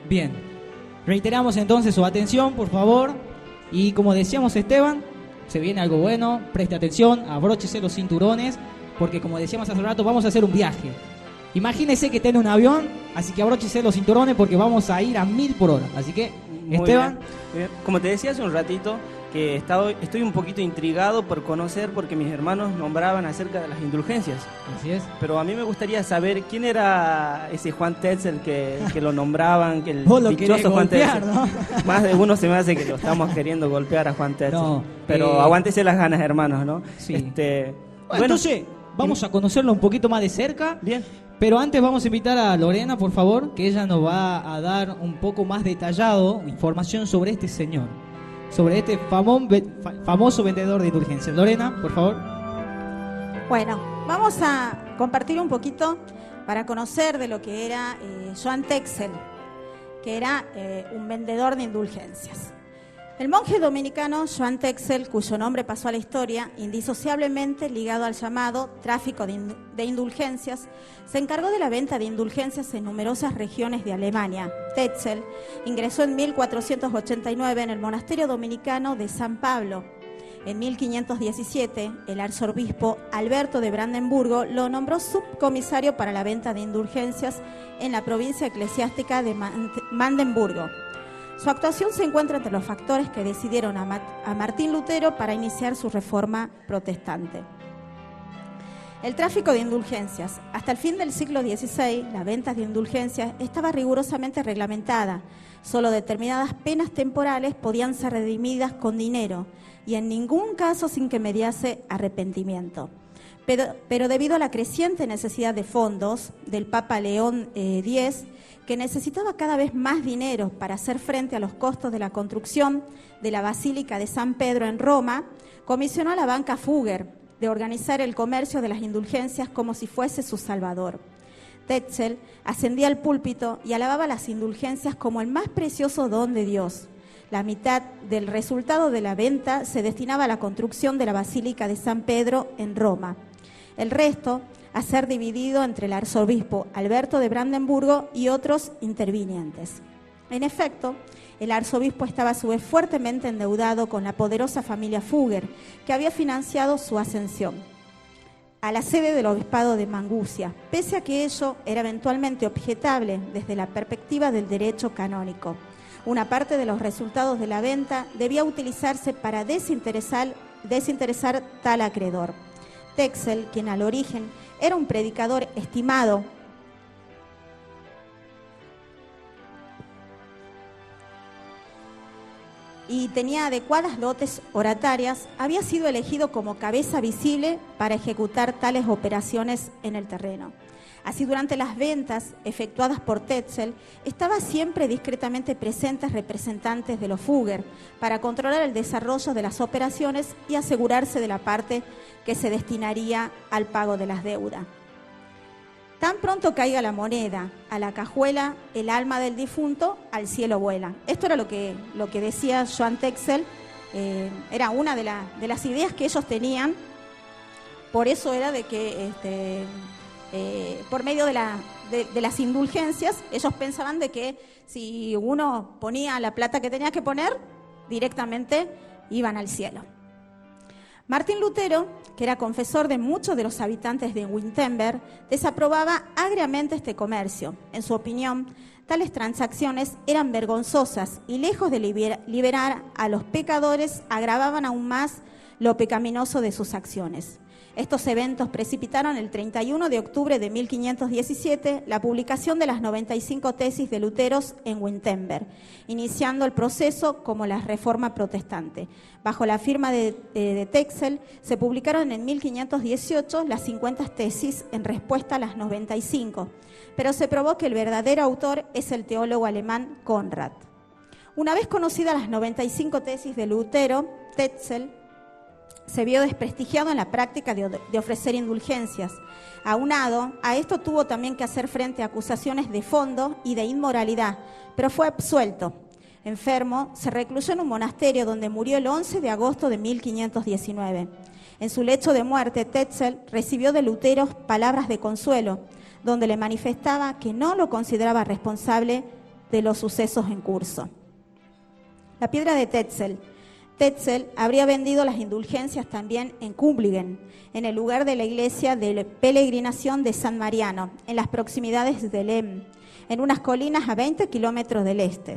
Bien, reiteramos entonces su atención, por favor. Y como decíamos, Esteban, se viene algo bueno, preste atención, abróchese los cinturones, porque como decíamos hace rato, vamos a hacer un viaje. Imagínese que tiene un avión, así que abróchese los cinturones porque vamos a ir a 1000 por hora. Así que, Muy Esteban. bien. Como te decía hace un ratito, que estoy un poquito intrigado por conocer, porque mis hermanos nombraban acerca de las indulgencias. Así es. Pero a mí me gustaría saber quién era ese Juan Tetzel que lo nombraban, que el Vos lo querés dichoso Juan golpear, Tetzel. ¿no? Más de uno se me hace que lo estamos queriendo golpear a Juan Tetzel. No, pero aguántese las ganas, hermanos, ¿no? Sí. Bueno, Entonces, vamos a conocerlo un poquito más de cerca. bien. Pero antes vamos a invitar a Lorena, por favor, que ella nos va a dar un poco más detallado información sobre este señor, sobre este famoso vendedor de indulgencias. Lorena, por favor. Bueno, vamos a compartir un poquito para conocer de lo que era Joan Tetzel, que era un vendedor de indulgencias. El monje dominicano Joan Tetzel, cuyo nombre pasó a la historia, indisociablemente ligado al llamado tráfico de indulgencias, se encargó de la venta de indulgencias en numerosas regiones de Alemania. Tetzel ingresó en 1489 en el monasterio dominicano de San Pablo. En 1517, el arzobispo Alberto de Brandenburgo lo nombró subcomisario para la venta de indulgencias en la provincia eclesiástica de Magdeburgo. Su actuación se encuentra entre los factores que decidieron a Martín Lutero para iniciar su reforma protestante. El tráfico de indulgencias. Hasta el fin del siglo XVI, la venta de indulgencias estaba rigurosamente reglamentada. Solo determinadas penas temporales podían ser redimidas con dinero y en ningún caso sin que mediase arrepentimiento. Pero debido a la creciente necesidad de fondos del Papa León X, que necesitaba cada vez más dinero para hacer frente a los costos de la construcción de la Basílica de San Pedro en Roma, comisionó a la banca Fugger de organizar el comercio de las indulgencias como si fuese su salvador. Tetzel ascendía al púlpito y alababa las indulgencias como el más precioso don de Dios. La mitad del resultado de la venta se destinaba a la construcción de la Basílica de San Pedro en Roma. El resto a ser dividido entre el arzobispo Alberto de Brandenburgo y otros intervinientes. En efecto, el arzobispo estaba a su vez fuertemente endeudado con la poderosa familia Fugger, que había financiado su ascensión a la sede del obispado de Maguncia, pese a que ello era eventualmente objetable desde la perspectiva del derecho canónico. Una parte de los resultados de la venta debía utilizarse para desinteresar tal acreedor. Tetzel, quien al origen era un predicador estimado y tenía adecuadas dotes oratarias, había sido elegido como cabeza visible para ejecutar tales operaciones en el terreno. Así, durante las ventas efectuadas por Tetzel, estaba siempre discretamente presentes representantes de los Fugger para controlar el desarrollo de las operaciones y asegurarse de la parte que se destinaría al pago de las deudas. Tan pronto caiga la moneda a la cajuela, el alma del difunto al cielo vuela. Esto era lo que decía Joan Tetzel, era una de las ideas que ellos tenían. Por eso era de que por medio de las indulgencias, ellos pensaban de que si uno ponía la plata que tenía que poner, directamente iban al cielo. Martín Lutero, que era confesor de muchos de los habitantes de Wittenberg, desaprobaba agriamente este comercio. En su opinión, tales transacciones eran vergonzosas y lejos de liberar a los pecadores, agravaban aún más lo pecaminoso de sus acciones. Estos eventos precipitaron el 31 de octubre de 1517 la publicación de las 95 tesis de Lutero en Wittenberg, iniciando el proceso como la Reforma Protestante. Bajo la firma de Tetzel se publicaron en 1518 las 50 tesis en respuesta a las 95, pero se probó que el verdadero autor es el teólogo alemán Conrad. Una vez conocidas las 95 tesis de Lutero, Tetzel se vio desprestigiado en la práctica de ofrecer indulgencias. Aunado a esto, tuvo también que hacer frente a acusaciones de fondo y de inmoralidad, pero fue absuelto. Enfermo, se recluyó en un monasterio donde murió el 11 de agosto de 1519. En su lecho de muerte, Tetzel recibió de Lutero palabras de consuelo, donde le manifestaba que no lo consideraba responsable de los sucesos en curso. La piedra de Tetzel. Tetzel habría vendido las indulgencias también en Kublingen, en el lugar de la iglesia de peregrinación de San Mariano, en las proximidades de Lem, en unas colinas a 20 kilómetros del este.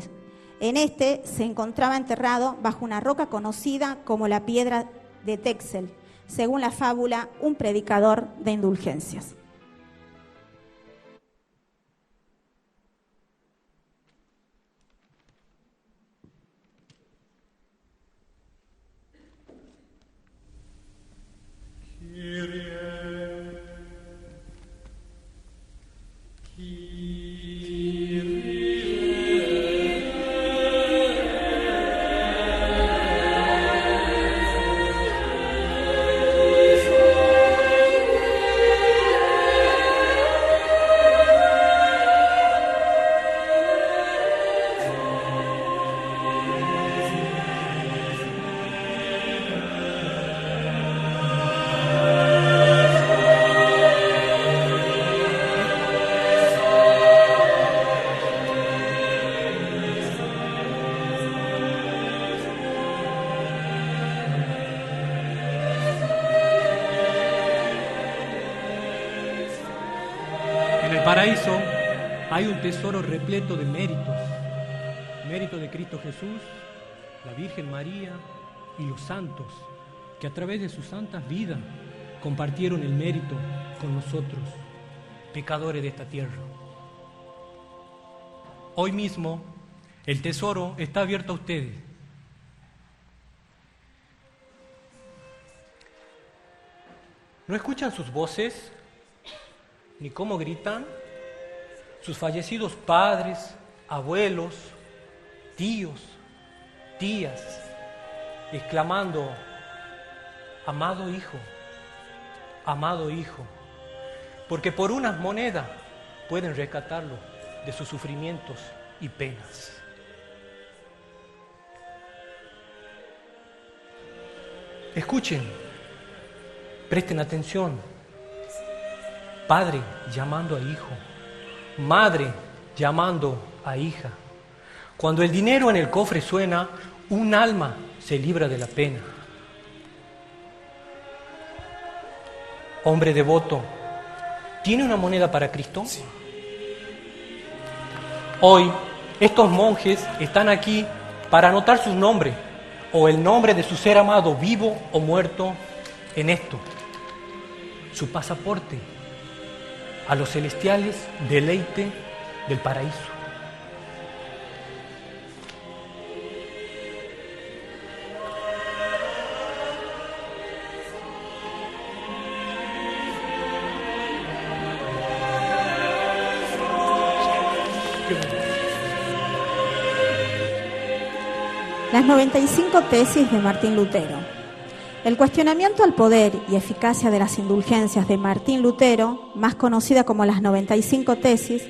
En este se encontraba enterrado bajo una roca conocida como la piedra de Tetzel, según la fábula, un predicador de indulgencias. Paraíso hay un tesoro repleto de méritos, mérito de Cristo Jesús, la Virgen María y los santos, que a través de sus santas vidas compartieron el mérito con nosotros, pecadores de esta tierra. Hoy mismo el tesoro está abierto a ustedes. ¿No escuchan sus voces? Ni cómo gritan sus fallecidos padres, abuelos, tíos, tías, exclamando: amado hijo, porque por unas monedas pueden rescatarlo de sus sufrimientos y penas. Escuchen, presten atención. Padre llamando a hijo, madre llamando a hija. Cuando el dinero en el cofre suena, un alma se libra de la pena. Hombre devoto, ¿tiene una moneda para Cristo? Sí. Hoy, estos monjes están aquí para anotar sus nombres o el nombre de su ser amado, vivo o muerto, en esto, su pasaporte a los celestiales deleite del paraíso. Las 95 tesis de Martín Lutero. El cuestionamiento al poder y eficacia de las indulgencias de Martín Lutero, más conocida como las 95 tesis,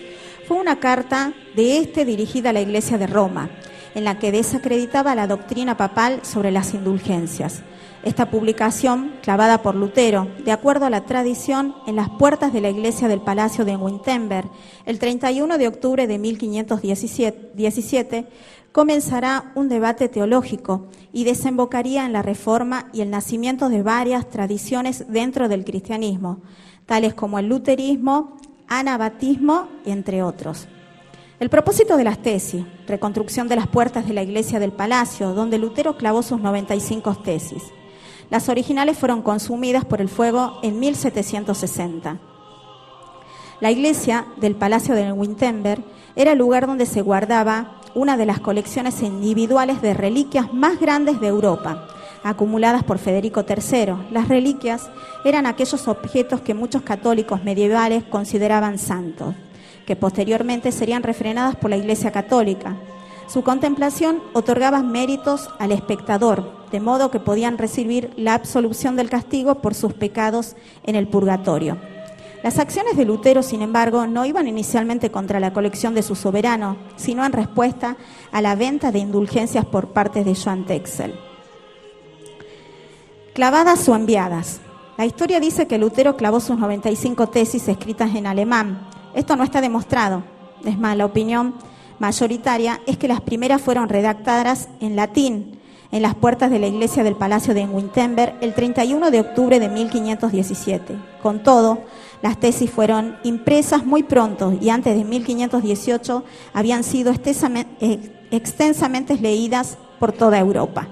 fue una carta de dirigida a la Iglesia de Roma, en la que desacreditaba la doctrina papal sobre las indulgencias. Esta publicación, clavada por Lutero, de acuerdo a la tradición, en las puertas de la iglesia del Palacio de Wittenberg, el 31 de octubre de 1517, comenzará un debate teológico y desembocaría en la reforma y el nacimiento de varias tradiciones dentro del cristianismo, tales como el luterismo, anabatismo, entre otros. El propósito de las tesis, reconstrucción de las puertas de la iglesia del Palacio, donde Lutero clavó sus 95 tesis. Las originales fueron consumidas por el fuego en 1760. La iglesia del Palacio de Wittenberg era el lugar donde se guardaba una de las colecciones individuales de reliquias más grandes de Europa, acumuladas por Federico III. Las reliquias eran aquellos objetos que muchos católicos medievales consideraban santos, que posteriormente serían refrenadas por la Iglesia Católica. Su contemplación otorgaba méritos al espectador, de modo que podían recibir la absolución del castigo por sus pecados en el purgatorio. Las acciones de Lutero, sin embargo, no iban inicialmente contra la colección de su soberano, sino en respuesta a la venta de indulgencias por parte de Johann Tetzel. Clavadas o enviadas. La historia dice que Lutero clavó sus 95 tesis escritas en alemán. Esto no está demostrado. Es más, la opinión mayoritaria es que las primeras fueron redactadas en latín en las puertas de la iglesia del Palacio de Wittenberg el 31 de octubre de 1517. Con todo, las tesis fueron impresas muy pronto y antes de 1518 habían sido extensamente leídas por toda Europa.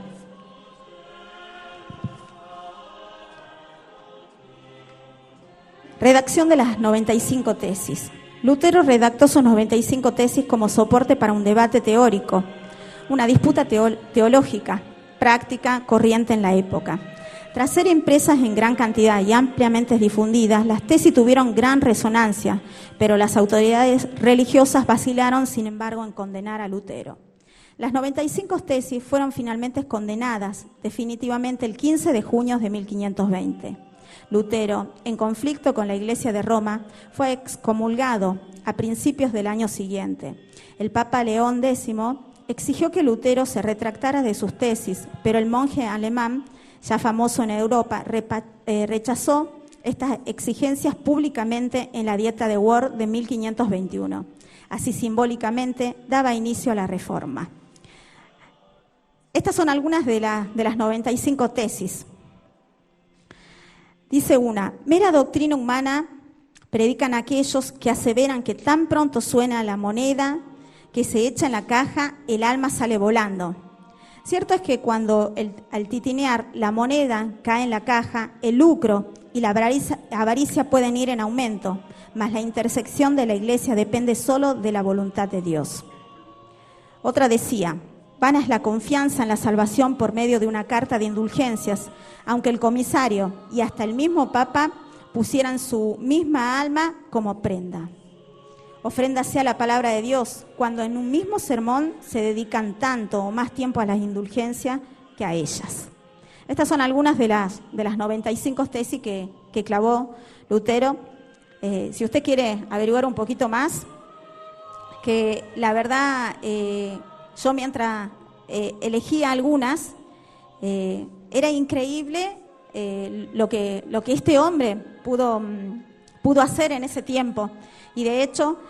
Redacción de las 95 tesis. Lutero redactó sus 95 tesis como soporte para un debate teórico, una disputa teológica, práctica, corriente en la época. Tras ser impresas en gran cantidad y ampliamente difundidas, las tesis tuvieron gran resonancia, pero las autoridades religiosas vacilaron, sin embargo, en condenar a Lutero. Las 95 tesis fueron finalmente condenadas definitivamente el 15 de junio de 1520. Lutero, en conflicto con la Iglesia de Roma, fue excomulgado a principios del año siguiente. El Papa León X exigió que Lutero se retractara de sus tesis, pero el monje alemán, ya famoso en Europa, rechazó estas exigencias públicamente en la Dieta de Worms de 1521. Así, simbólicamente, daba inicio a la Reforma. Estas son algunas de las 95 tesis. Dice una: mera doctrina humana predican aquellos que aseveran que tan pronto suena la moneda que se echa en la caja, el alma sale volando. Cierto es que cuando al titinear la moneda cae en la caja, el lucro y la avaricia pueden ir en aumento, mas la intersección de la Iglesia depende solo de la voluntad de Dios. Otra decía: vana es la confianza en la salvación por medio de una carta de indulgencias, aunque el comisario y hasta el mismo Papa pusieran su misma alma como prenda. Ofrenda sea la palabra de Dios, cuando en un mismo sermón se dedican tanto o más tiempo a las indulgencias que a ellas. Estas son algunas de las 95 tesis que clavó Lutero. Si usted quiere averiguar un poquito más, que la verdad, yo mientras elegía algunas, era increíble lo que este hombre pudo hacer en ese tiempo. Y de hecho,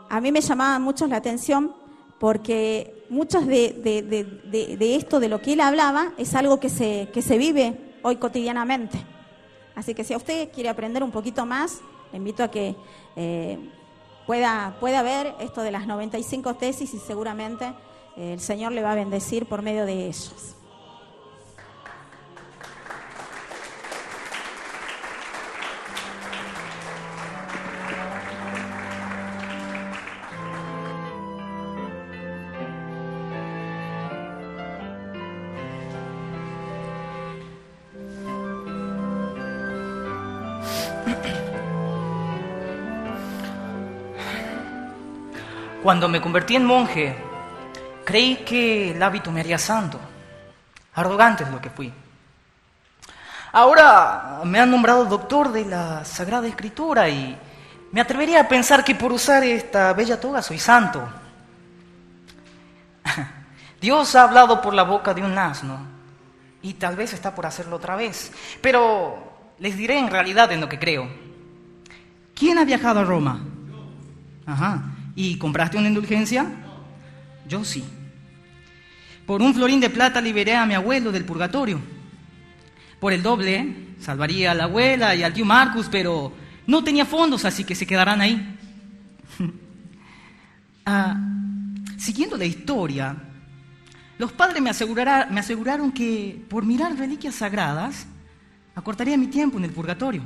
a mí me llamaba mucho la atención porque muchos de esto, de lo que él hablaba, es algo que se vive hoy cotidianamente. Así que si a usted quiere aprender un poquito más, le invito a que pueda ver esto de las 95 tesis y seguramente el Señor le va a bendecir por medio de ellos. Cuando me convertí en monje, creí que el hábito me haría santo. Arrogante es lo que fui. Ahora me han nombrado doctor de la Sagrada Escritura y me atrevería a pensar que por usar esta bella toga soy santo. Dios ha hablado por la boca de un asno y tal vez está por hacerlo otra vez, pero les diré en realidad en lo que creo. ¿Quién ha viajado a Roma? Ajá. ¿Y compraste una indulgencia? Yo sí. Por un florín de plata liberé a mi abuelo del purgatorio. Por el doble salvaría a la abuela y al tío Marcus, pero no tenía fondos, así que se quedarán ahí. Siguiendo la historia, los padres me aseguraron que por mirar reliquias sagradas acortaría mi tiempo en el purgatorio.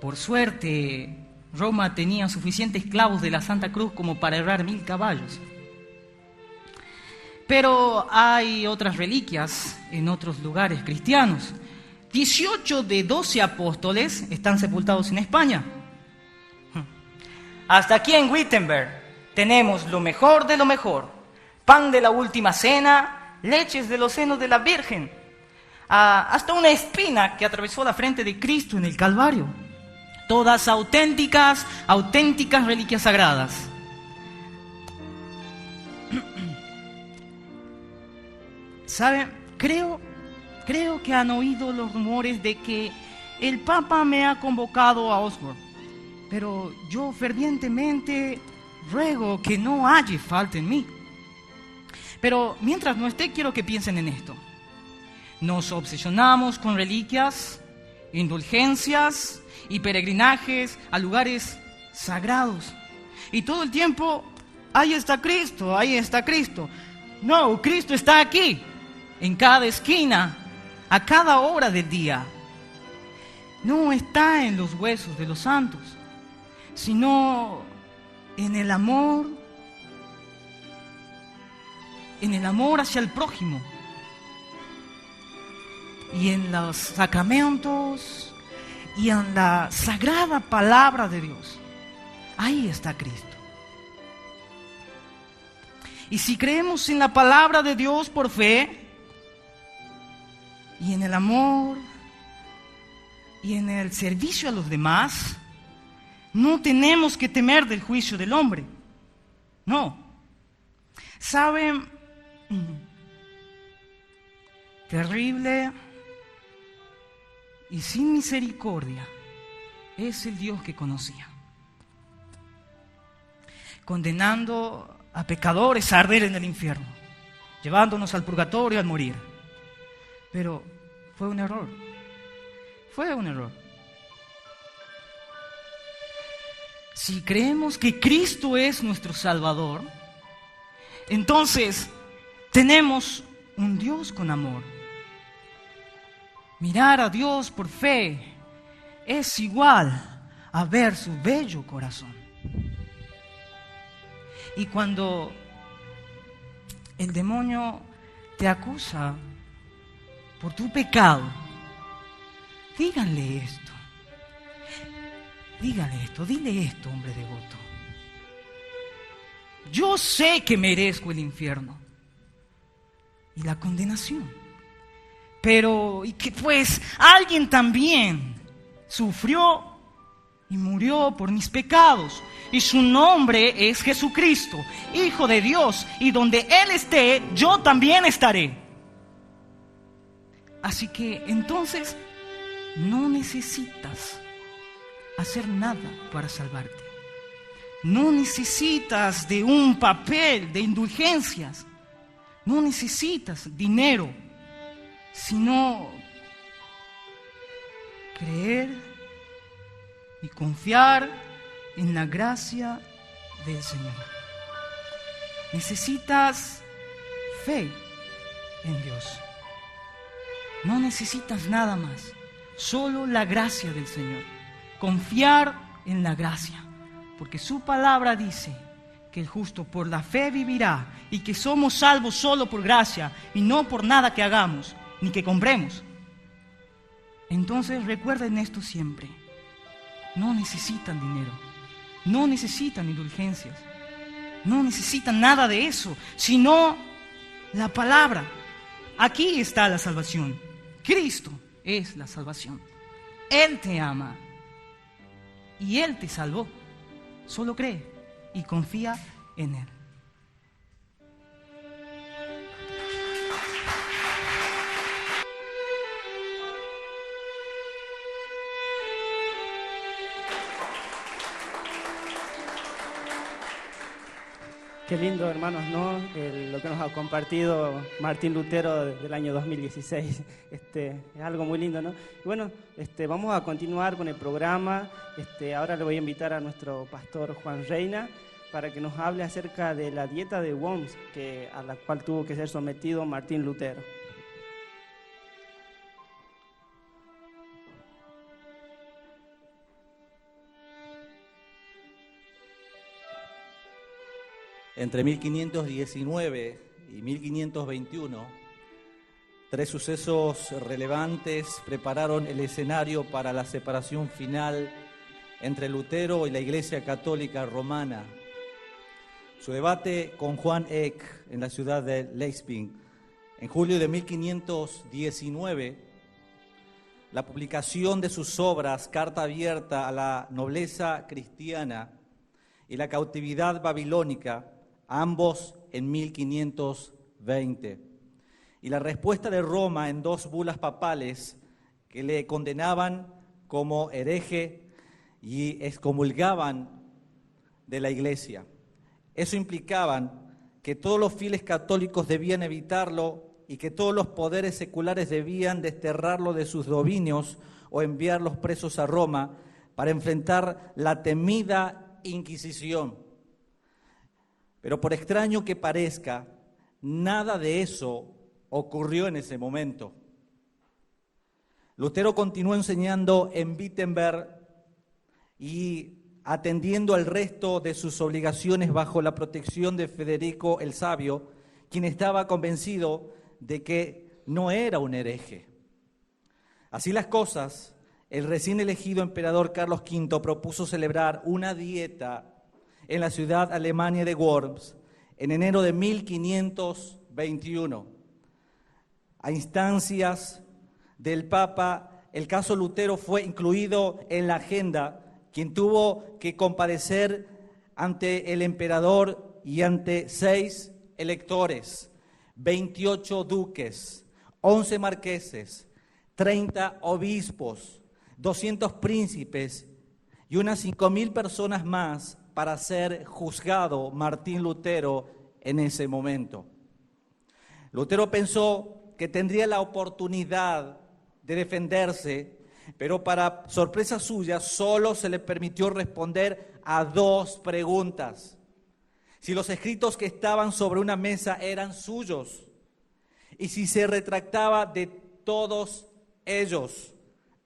Por suerte, Roma tenía suficientes clavos de la Santa Cruz como para herrar 1000 caballos. Pero hay otras reliquias en otros lugares cristianos. 18 de 12 apóstoles están sepultados en España. Hasta aquí en Wittenberg tenemos lo mejor de lo mejor. Pan de la última cena, leches de los senos de la Virgen. Hasta una espina que atravesó la frente de Cristo en el Calvario. Todas auténticas reliquias sagradas. ¿Saben? Creo que han oído los rumores de que el Papa me ha convocado a Oxford. Pero yo fervientemente ruego que no haya falta en mí. Pero mientras no esté, quiero que piensen en esto. Nos obsesionamos con reliquias, indulgencias y peregrinajes a lugares sagrados. Y todo el tiempo, ahí está Cristo, ahí está Cristo. No, Cristo está aquí, en cada esquina, a cada hora del día. No está en los huesos de los santos, sino en el amor hacia el prójimo y en los sacramentos y en la sagrada palabra de Dios. Ahí está Cristo. Y si creemos en la palabra de Dios por fe y en el amor y en el servicio a los demás, no tenemos que temer del juicio del hombre. No. ¿Saben? Terrible y sin misericordia es el Dios que conocía, condenando a pecadores a arder en el infierno, llevándonos al purgatorio al morir. Pero fue un error. Fue un error. Si creemos que Cristo es nuestro Salvador, entonces tenemos un Dios con amor. Mirar a Dios por fe es igual a ver su bello corazón. Y cuando el demonio te acusa por tu pecado, díganle esto. Dígale esto, dile esto, hombre devoto. Yo sé que merezco el infierno y la condenación. Pero, y que pues alguien también sufrió y murió por mis pecados. Y su nombre es Jesucristo, Hijo de Dios. Y donde Él esté, yo también estaré. Así que entonces no necesitas hacer nada para salvarte. No necesitas de un papel de indulgencias. No necesitas dinero, sino creer y confiar en la gracia del Señor. Necesitas fe en Dios. No necesitas nada más, solo la gracia del Señor. Confiar en la gracia, porque su palabra dice que el justo por la fe vivirá y que somos salvos solo por gracia y no por nada que hagamos ni que compremos. Entonces recuerden esto siempre. No necesitan dinero, no necesitan indulgencias, no necesitan nada de eso, sino la palabra. Aquí está la salvación. Cristo es la salvación. Él te ama y Él te salvó. Solo cree y confía en Él. Qué lindo, hermanos, ¿no? Lo que nos ha compartido Martín Lutero del año 2016. Es algo muy lindo, ¿no? Y bueno, vamos a continuar con el programa. Ahora le voy a invitar a nuestro pastor Juan Reina para que nos hable acerca de la dieta de Worms, a la cual tuvo que ser sometido Martín Lutero. Entre 1519 y 1521, 3 sucesos relevantes prepararon el escenario para la separación final entre Lutero y la Iglesia Católica Romana. Su debate con Juan Eck en la ciudad de Leipzig en julio de 1519, la publicación de sus obras Carta abierta a la nobleza cristiana y la cautividad babilónica, ambos en 1520, y la respuesta de Roma en 2 bulas papales que le condenaban como hereje y excomulgaban de la Iglesia. Eso implicaban que todos los fieles católicos debían evitarlo y que todos los poderes seculares debían desterrarlo de sus dominios o enviarlos presos a Roma para enfrentar la temida Inquisición. Pero por extraño que parezca, nada de eso ocurrió en ese momento. Lutero continuó enseñando en Wittenberg y atendiendo al resto de sus obligaciones bajo la protección de Federico el Sabio, quien estaba convencido de que no era un hereje. Así las cosas, el recién elegido emperador Carlos V propuso celebrar una dieta en la ciudad alemana de Worms en enero de 1521. A instancias del Papa, el caso Lutero fue incluido en la agenda, quien tuvo que comparecer ante el emperador y ante 6 electores, 28 duques, 11 marqueses, 30 obispos, 200 príncipes y unas 5.000 personas más para ser juzgado Martín Lutero en ese momento. Lutero pensó que tendría la oportunidad de defenderse, pero para sorpresa suya solo se le permitió responder a 2 preguntas. Si los escritos que estaban sobre una mesa eran suyos y si se retractaba de todos ellos.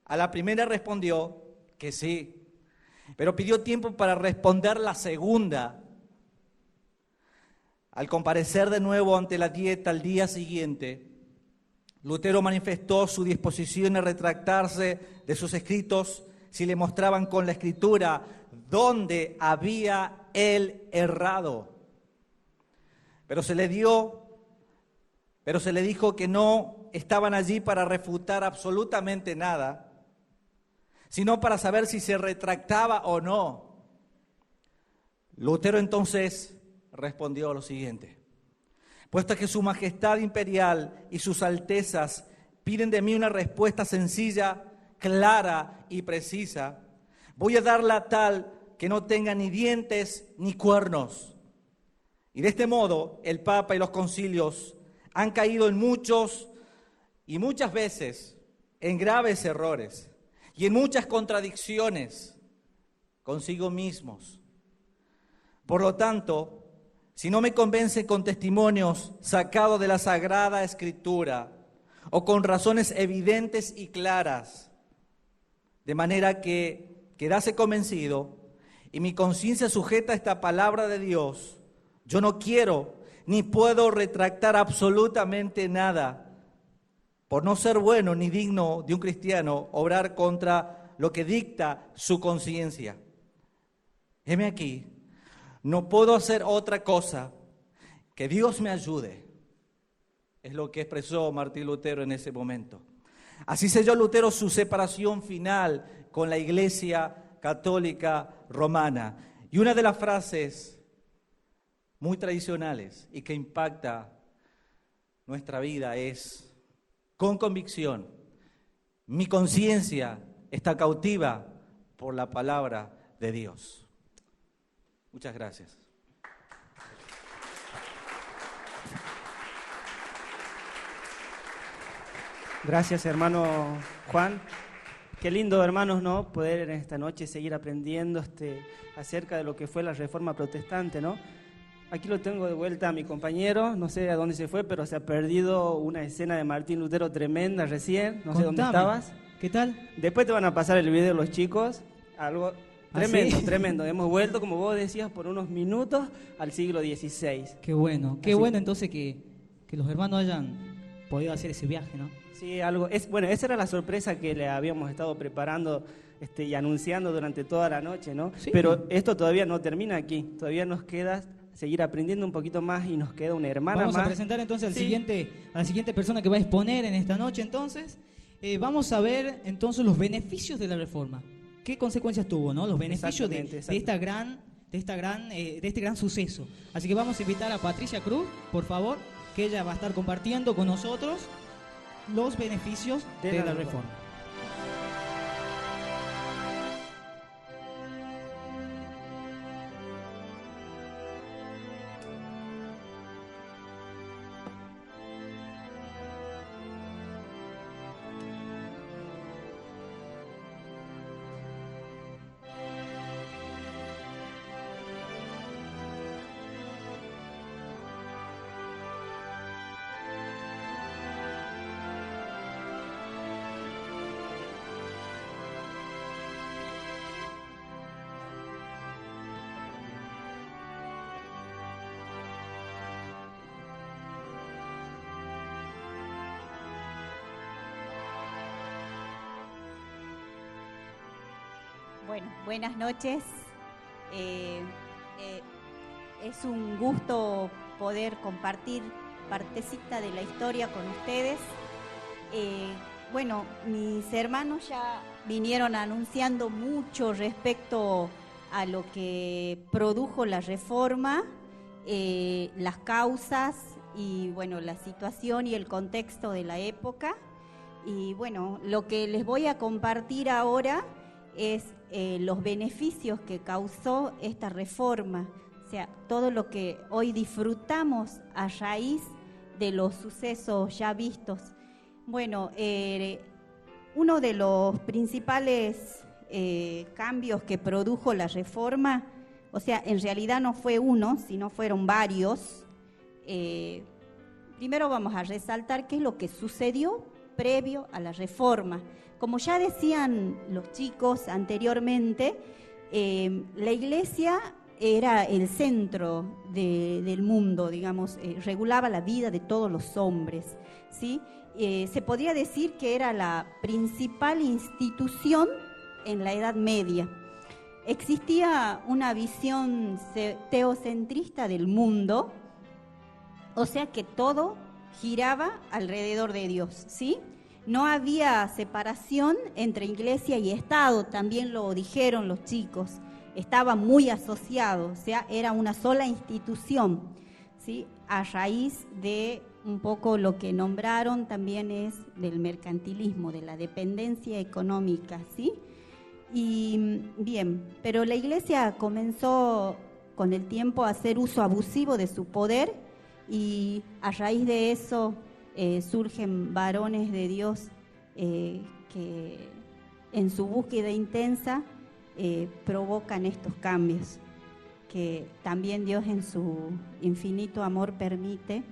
A la primera respondió que sí, pero pidió tiempo para responder la segunda. Al comparecer de nuevo ante la dieta al día siguiente, Lutero manifestó su disposición a retractarse de sus escritos si le mostraban con la escritura dónde había él errado. Pero se le dijo que no estaban allí para refutar absolutamente nada, sino para saber si se retractaba o no. Lutero entonces respondió lo siguiente: puesto que su majestad imperial y sus altezas piden de mí una respuesta sencilla, clara y precisa, voy a darla tal que no tenga ni dientes ni cuernos. Y de este modo el Papa y los concilios han caído en muchos y muchas veces en graves errores y en muchas contradicciones consigo mismos. Por lo tanto, si no me convence con testimonios sacados de la Sagrada Escritura o con razones evidentes y claras, de manera que quedase convencido y mi conciencia sujeta a esta palabra de Dios, yo no quiero ni puedo retractar absolutamente nada, por no ser bueno ni digno de un cristiano obrar contra lo que dicta su conciencia. Heme aquí. No puedo hacer otra cosa, que Dios me ayude. Es lo que expresó Martín Lutero en ese momento. Así selló Lutero su separación final con la Iglesia Católica Romana. Y una de las frases muy tradicionales y que impacta nuestra vida es, con convicción, mi conciencia está cautiva por la palabra de Dios. Muchas gracias. Gracias, hermano Juan. Qué lindo, hermanos, ¿no? Poder en esta noche seguir aprendiendo acerca de lo que fue la Reforma Protestante, ¿no? Aquí lo tengo de vuelta a mi compañero, no sé a dónde se fue, pero se ha perdido una escena de Martín Lutero tremenda recién, no sé dónde estabas. ¿Qué tal? Después te van a pasar el video los chicos, algo tremendo, ¿sí? Tremendo. Hemos vuelto, como vos decías, por unos minutos al siglo XVI. Qué bueno, Así. bueno entonces que los hermanos hayan podido hacer ese viaje, ¿no? Sí, bueno, esa era la sorpresa que le habíamos estado preparando y anunciando durante toda la noche, ¿no? Sí. Pero esto todavía no termina aquí, todavía nos queda seguir aprendiendo un poquito más y nos queda una hermana Vamos más. a presentar entonces a Sí. la siguiente persona que va a exponer en esta noche entonces. Vamos a ver entonces los beneficios de la reforma. ¿Qué consecuencias tuvo, no? Los beneficios de este gran suceso. Así que vamos a invitar a Patricia Cruz, por favor, que ella va a estar compartiendo con nosotros los beneficios de la reforma. Bueno, buenas noches. Es un gusto poder compartir partecita de la historia con ustedes. Bueno, mis hermanos ya vinieron anunciando mucho respecto a lo que produjo la reforma, las causas y bueno, la situación y el contexto de la época. Y bueno, lo que les voy a compartir ahora es los beneficios que causó esta reforma, o sea, todo lo que hoy disfrutamos a raíz de los sucesos ya vistos. Bueno, uno de los principales cambios que produjo la reforma, o sea, en realidad no fue uno, sino fueron varios. Primero vamos a resaltar qué es lo que sucedió previo a la reforma. Como ya decían los chicos anteriormente, la Iglesia era el centro del mundo, digamos, regulaba la vida de todos los hombres, ¿sí? Se podría decir que era la principal institución en la Edad Media. Existía una visión teocentrista del mundo, o sea que todo giraba alrededor de Dios, ¿sí? No había separación entre Iglesia y Estado, también lo dijeron los chicos, estaba muy asociado, o sea, era una sola institución, ¿sí? A raíz de un poco lo que nombraron también es del mercantilismo, de la dependencia económica, ¿sí? Y bien, pero la Iglesia comenzó con el tiempo a hacer uso abusivo de su poder y a raíz de eso surgen varones de Dios que en su búsqueda intensa provocan estos cambios que también Dios en su infinito amor permite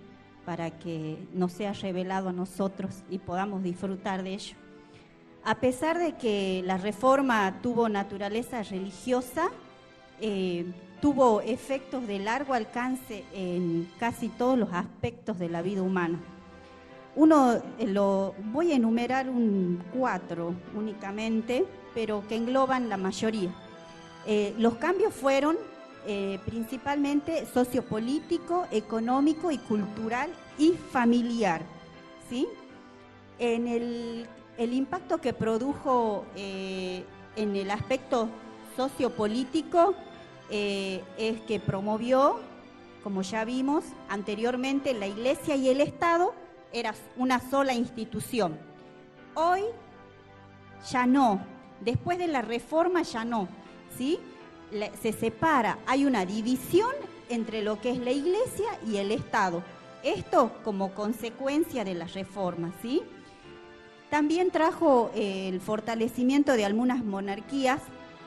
para que nos sea revelado a nosotros y podamos disfrutar de ello. A pesar de que la reforma tuvo naturaleza religiosa, tuvo efectos de largo alcance en casi todos los aspectos de la vida humana. Voy a enumerar 4 únicamente, pero que engloban la mayoría. Los cambios fueron principalmente sociopolítico, económico y cultural y familiar, ¿sí? En el impacto que produjo en el aspecto sociopolítico es que promovió, como ya vimos anteriormente, la Iglesia y el Estado era una sola institución. Hoy ya no, después de la reforma ya no, ¿sí? Se separa, hay una división entre lo que es la Iglesia y el Estado. Esto como consecuencia de la reforma, ¿sí? También trajo el fortalecimiento de algunas monarquías,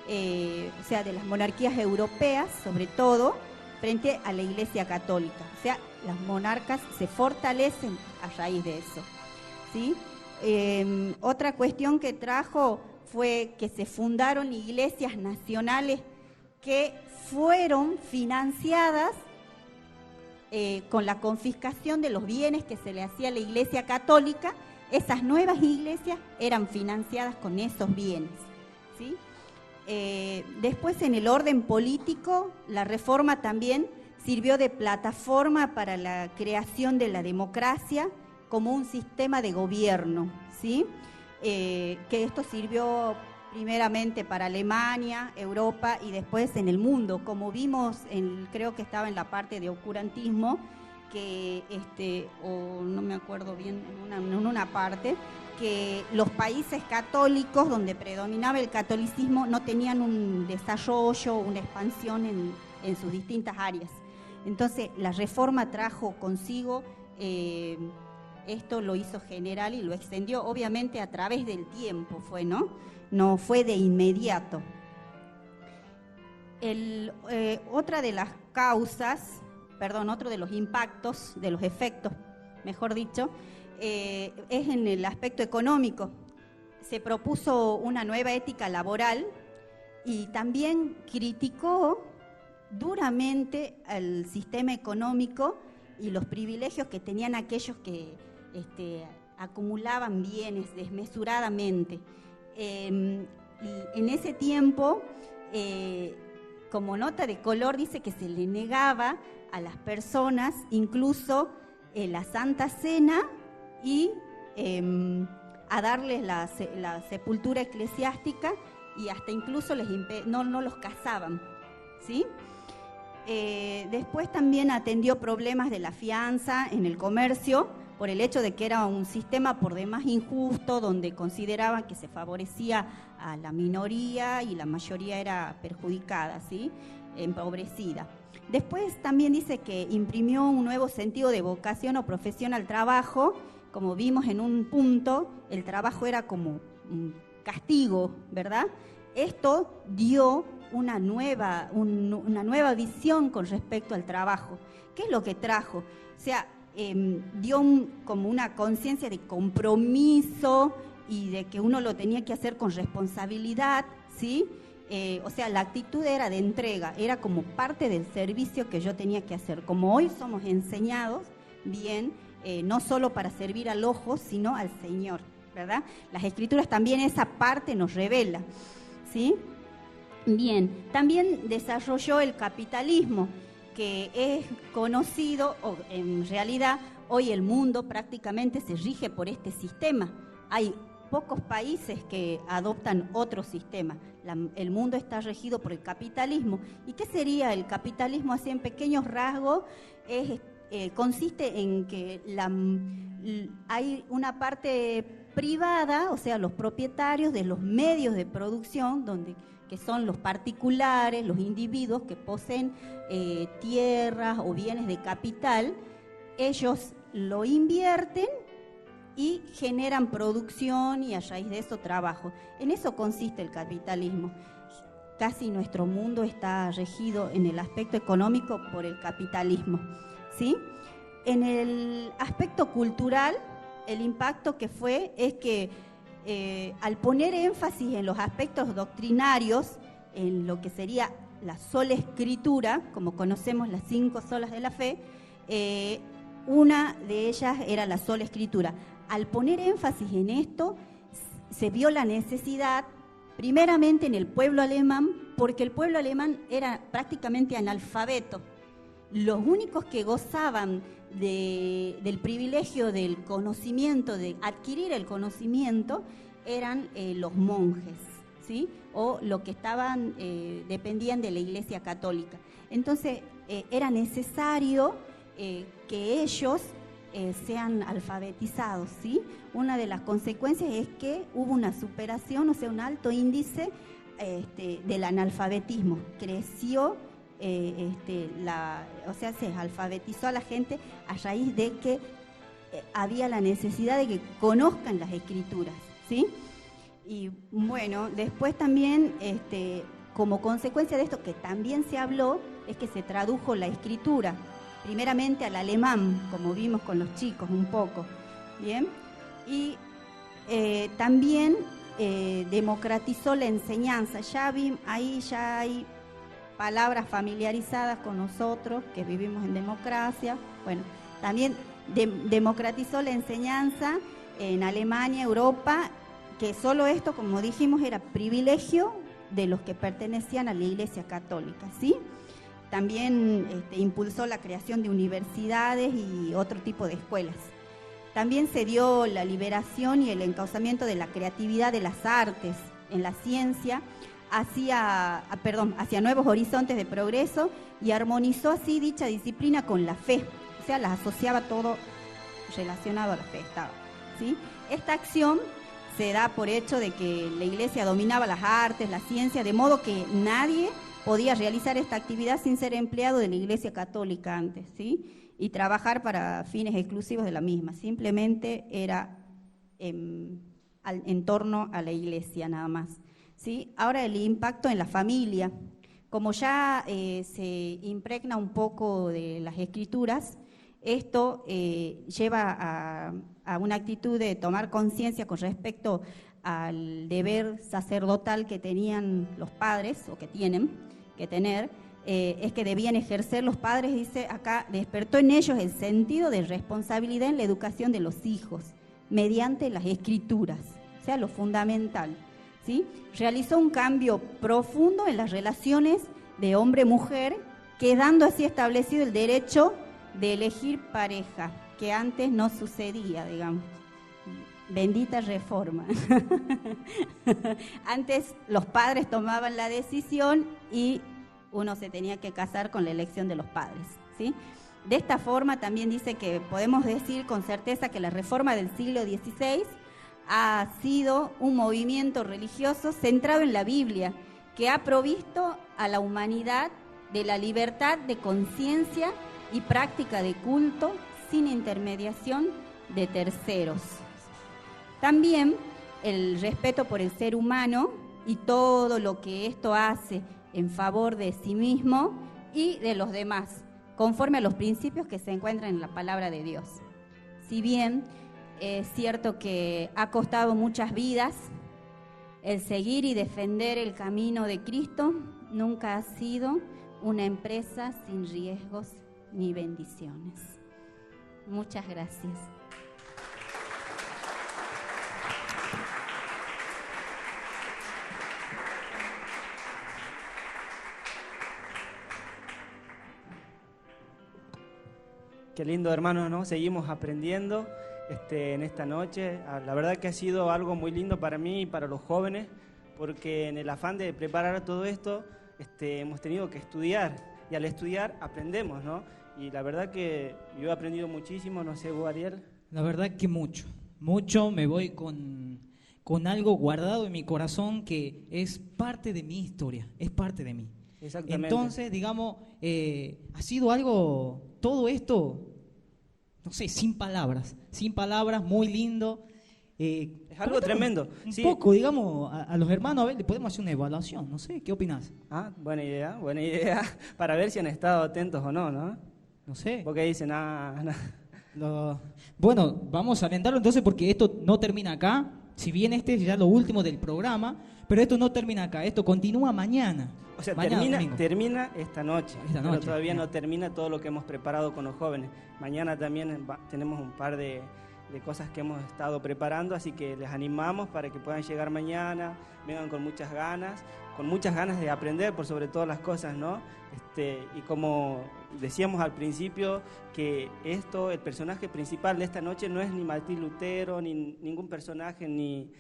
o sea, de las monarquías europeas, sobre todo, frente a la Iglesia Católica. O sea, las monarcas se fortalecen a raíz de eso, ¿sí? Otra cuestión que trajo fue que se fundaron iglesias nacionales que fueron financiadas con la confiscación de los bienes que se le hacía a la Iglesia Católica. Esas nuevas iglesias eran financiadas con esos bienes, ¿sí? Después, en el orden político, la reforma también sirvió de plataforma para la creación de la democracia como un sistema de gobierno, ¿sí? Que esto sirvió primeramente para Alemania, Europa y después en el mundo, como vimos, creo que estaba en la parte de oscurantismo, que o no me acuerdo bien, en una parte, que los países católicos donde predominaba el catolicismo no tenían un desarrollo, una expansión en sus distintas áreas. Entonces la reforma trajo consigo, esto lo hizo general y lo extendió obviamente a través del tiempo, no fue de inmediato. Otra de las causas, otro de los impactos, de los efectos, mejor dicho, es en el aspecto económico. Se propuso una nueva ética laboral y también criticó duramente al sistema económico y los privilegios que tenían aquellos que acumulaban bienes desmesuradamente. Y en ese tiempo, como nota de color, dice que se le negaba a las personas incluso la Santa Cena y a darles la sepultura eclesiástica, y hasta incluso no los casaban, ¿sí? Después también atendió problemas de la fianza en el comercio por el hecho de que era un sistema por demás injusto, donde consideraban que se favorecía a la minoría y la mayoría era perjudicada, ¿sí? Empobrecida. Después también dice que imprimió un nuevo sentido de vocación o profesión al trabajo. Como vimos en un punto, el trabajo era como un castigo, ¿verdad? Esto dio una nueva visión con respecto al trabajo. ¿Qué es lo que trajo? O sea, dio como una conciencia de compromiso y de que uno lo tenía que hacer con responsabilidad, ¿sí? O sea, la actitud era de entrega, era como parte del servicio que yo tenía que hacer. Como hoy somos enseñados bien, no solo para servir al ojo, sino al Señor, ¿verdad? Las Escrituras también esa parte nos revela, ¿sí? Bien, también desarrolló el capitalismo, que es conocido, o en realidad hoy el mundo prácticamente se rige por este sistema. Hay pocos países que adoptan otro sistema. El mundo está regido por el capitalismo. ¿Y qué sería el capitalismo? Así en pequeños rasgos, consiste en que hay una parte privada, o sea, los propietarios de los medios de producción, que son los particulares, los individuos que poseen tierras o bienes de capital. Ellos lo invierten y generan producción y a raíz de eso trabajo. En eso consiste el capitalismo. Casi nuestro mundo está regido en el aspecto económico por el capitalismo, ¿sí? En el aspecto cultural, el impacto que es que al poner énfasis en los aspectos doctrinarios, en lo que sería la sola escritura, como conocemos las 5 solas de la fe, una de ellas era la sola escritura. Al poner énfasis en esto, se vio la necesidad, primeramente en el pueblo alemán, porque el pueblo alemán era prácticamente analfabeto. Los únicos que gozaban del privilegio del conocimiento, de adquirir el conocimiento, eran los monjes, ¿sí? O los que dependían de la Iglesia Católica. Entonces, era necesario que ellos sean alfabetizados, ¿sí? Una de las consecuencias es que hubo una superación, o sea, un alto índice del analfabetismo. Creció, se alfabetizó a la gente a raíz de que había la necesidad de que conozcan las Escrituras, ¿sí? Y bueno, después también, como consecuencia de esto, que también se habló, es que se tradujo la Escritura, primeramente al alemán, como vimos con los chicos un poco, ¿bien? Y también democratizó la enseñanza. Ahí ya hay palabras familiarizadas con nosotros, que vivimos en democracia. Bueno, también democratizó la enseñanza en Alemania, Europa, que solo esto, como dijimos, era privilegio de los que pertenecían a la Iglesia Católica, ¿sí? También impulsó la creación de universidades y otro tipo de escuelas. También se dio la liberación y el encauzamiento de la creatividad de las artes en la ciencia hacia nuevos horizontes de progreso, y armonizó así dicha disciplina con la fe, o sea, las asociaba todo relacionado a la fe, ¿sí? Esta acción se da por hecho de que la Iglesia dominaba las artes, la ciencia, de modo que nadie podía realizar esta actividad sin ser empleado de la Iglesia Católica antes, ¿sí? Y trabajar para fines exclusivos de la misma. Simplemente era en torno a la Iglesia nada más, ¿sí? Ahora el impacto en la familia. Como ya se impregna un poco de las Escrituras, esto lleva a una actitud de tomar conciencia con respecto al deber sacerdotal que tenían los padres, o que tienen que tener, es que debían ejercer los padres, dice acá, despertó en ellos el sentido de responsabilidad en la educación de los hijos, mediante las Escrituras, o sea, lo fundamental, ¿sí? Realizó un cambio profundo en las relaciones de hombre-mujer, quedando así establecido el derecho de elegir pareja, que antes no sucedía, digamos. Bendita reforma. Antes los padres tomaban la decisión y uno se tenía que casar con la elección de los padres, ¿sí? De esta forma también dice que podemos decir con certeza que la reforma del siglo XVI ha sido un movimiento religioso centrado en la Biblia, que ha provisto a la humanidad de la libertad de conciencia y práctica de culto sin intermediación de terceros. También el respeto por el ser humano y todo lo que esto hace en favor de sí mismo y de los demás, conforme a los principios que se encuentran en la palabra de Dios. Si bien es cierto que ha costado muchas vidas, el seguir y defender el camino de Cristo nunca ha sido una empresa sin riesgos ni bendiciones. Muchas gracias. Qué lindo, hermanos, ¿no? Seguimos aprendiendo en esta noche. La verdad que ha sido algo muy lindo para mí y para los jóvenes, porque en el afán de preparar todo esto hemos tenido que estudiar, y al estudiar aprendemos, ¿no? Y la verdad que yo he aprendido muchísimo, no sé, vos, Ariel. La verdad que mucho me voy con algo guardado en mi corazón que es parte de mi historia, es parte de mí. Exactamente. Entonces, digamos, ha sido algo, todo esto, no sé, sin palabras, muy lindo. Es algo tremendo. Un Sí. poco, digamos, a los hermanos, a ver, le podemos hacer una evaluación, no sé, ¿qué opinas? Ah, buena idea, para ver si han estado atentos o no, ¿no? No sé. Porque dicen, Bueno, vamos a alentarlo entonces porque esto no termina acá, si bien este es ya lo último del programa, pero esto no termina acá, esto continúa mañana. O sea, Mañana, termina esta noche, pero noche, todavía bien. no termina todo lo que hemos preparado con los jóvenes. Mañana también tenemos un par de cosas que hemos estado preparando, así que les animamos para que puedan llegar mañana, vengan con muchas ganas de aprender por sobre todas las cosas, ¿no? Y como decíamos al principio, que el personaje principal de esta noche no es ni Martín Lutero, ni ningún personaje, ni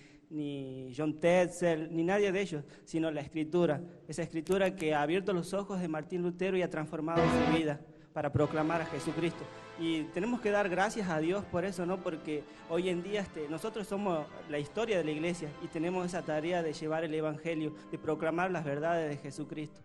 John Tetzel, ni nadie de ellos, sino la Escritura. Esa Escritura que ha abierto los ojos de Martín Lutero y ha transformado su vida para proclamar a Jesucristo. Y tenemos que dar gracias a Dios por eso, ¿no? Porque hoy en día nosotros somos la historia de la iglesia y tenemos esa tarea de llevar el Evangelio, de proclamar las verdades de Jesucristo.